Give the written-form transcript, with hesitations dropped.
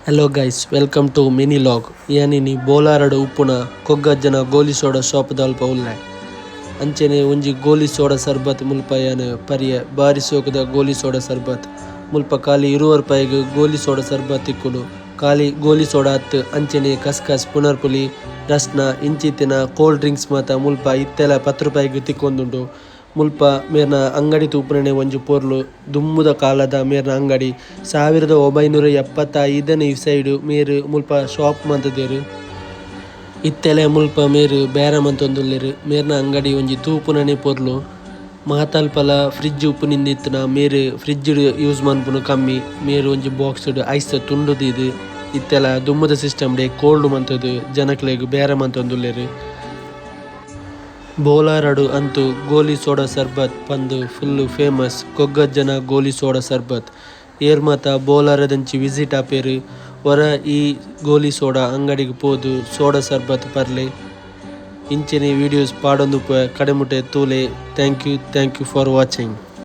Hello guys, welcome to mini vlog. ಯಾನಿನಿ ಬೋಲಾರಡು ಉಪ್ಪುನ ಕೊಗ್ಗಜ್ಜನ ಗೋಲಿ ಸೋಡಾ ಶಾಪ್ದ ಅಲ್ಪ ಉಲ್ಲೆ ಅಂಚೆನೆ ಒಂಜಿ ಗೋಲಿ ಸೋಡಾ ಸರ್ಬತ್ ಮುಲ್ಪ ಯಾನ್ ಪರಿಯ ಬಾರಿ ಸೋಕುದ ಗೋಲಿ ಸೋಡಾ ಸರ್ಬತ್ ಮುಲ್ಪ ಖಾಲಿ 20 ರೂಪಾಯಿಗ್ ಗೋಲಿ ಸೋಡಾ ಸರ್ಬತ್ ಇಕ್ಕುಂಡು. ಖಾಲಿ ಗೋಲಿ ಸೋಡಾ ಅತ್ತು ಅಂಚೆನೆ ಕಸ್ಕಸ್ ಪುನರ್ಪುಲಿ ರಸ್ನ ಇಂಚಿತ್ತಿನ ಕೋಲ್ಡ್ ಡ್ರಿಂಕ್ಸ್ ಮಾತ ಮುಲ್ಪ ಇತ್ತೆಲ 10 ರೂಪಾಯಿಗ್ ತಿಕ್ಕೊಂದುಂಡು. ಮುಲ್ಪ ಮೇರ್ನ ಅಂಗಡಿ ತೂಪುನನೆ ಒಂಜಿ ಪೊರ್ಲು ದುಮ್ಮುದ ಕಾಲದ ಮೇರ್ನ ಅಂಗಡಿ 1975 ಈ ಸೈಡ್ ಮೇರು ಮುಲ್ಪ ಶಾಪ್ ಮಂತದೆರ್ ಇತ್ತೆಲೆ ಮುಲ್ಪ ಮೇರು ಬೇರೆ ಮಂತೊಂದುಲ್ಲೆರ್. ಮೇರ್ನ ಅಂಗಡಿ ಒಂಜಿ ತೂಪುನನೆ ಪೊರ್ಲು ಮಾತಲ್ಪಲ ಫ್ರಿಡ್ಜ್ ಉಪ್ಪುನಿಂದಿತ್ತುನ ಮೇರು ಫ್ರಿಡ್ಜ್ ಯೂಸ್ ಮನ್ಪುನು ಕಮ್ಮಿ. ಮೇರು ಒಂಜಿ ಬಾಕ್ಸ್ಡ್ ಐಸ್ ತುಂಡು ದೀದ್ ಇತ್ತೆಲ ದುಮ್ಮುದ ಸಿಸ್ಟಮ್ ಡೆ ಕೋಲ್ಡ್ ಮಂತುದು ಜನಕ್ಲೆಗ್ ಬೇರೆ ಮಂತೊಂದುಲ್ಲೆರ್. ಬೋಲಾರಡು ಅಂತೂ ಗೋಲಿ ಸೋಡಾ ಸರ್ಬತ್ ಪಂದ್ ಫುಲ್ಲು ಫೇಮಸ್. ಕೊಗ್ಗಜ್ಜನ ಗೋಲಿ ಸೋಡಾ ಸರ್ಬತ್ ಏರ್ ಮಾತ ಬೋಲಾರದಂಚಿ ವಿಸಿಟ್ ಆಪೇರು ಹೊರ ಈ ಗೋಲಿ ಸೋಡಾ ಅಂಗಡಿಗೆ ಪೋದು ಸೋಡಾ ಸರ್ಬತ್ ಪರ್ಲೆ. ಇಂಚೆನೆ ವೀಡಿಯೋಸ್ ಪಾಡೊಂದು ಕಡೆಮುಟೆ ತೂಲೆ. Thank you for watching.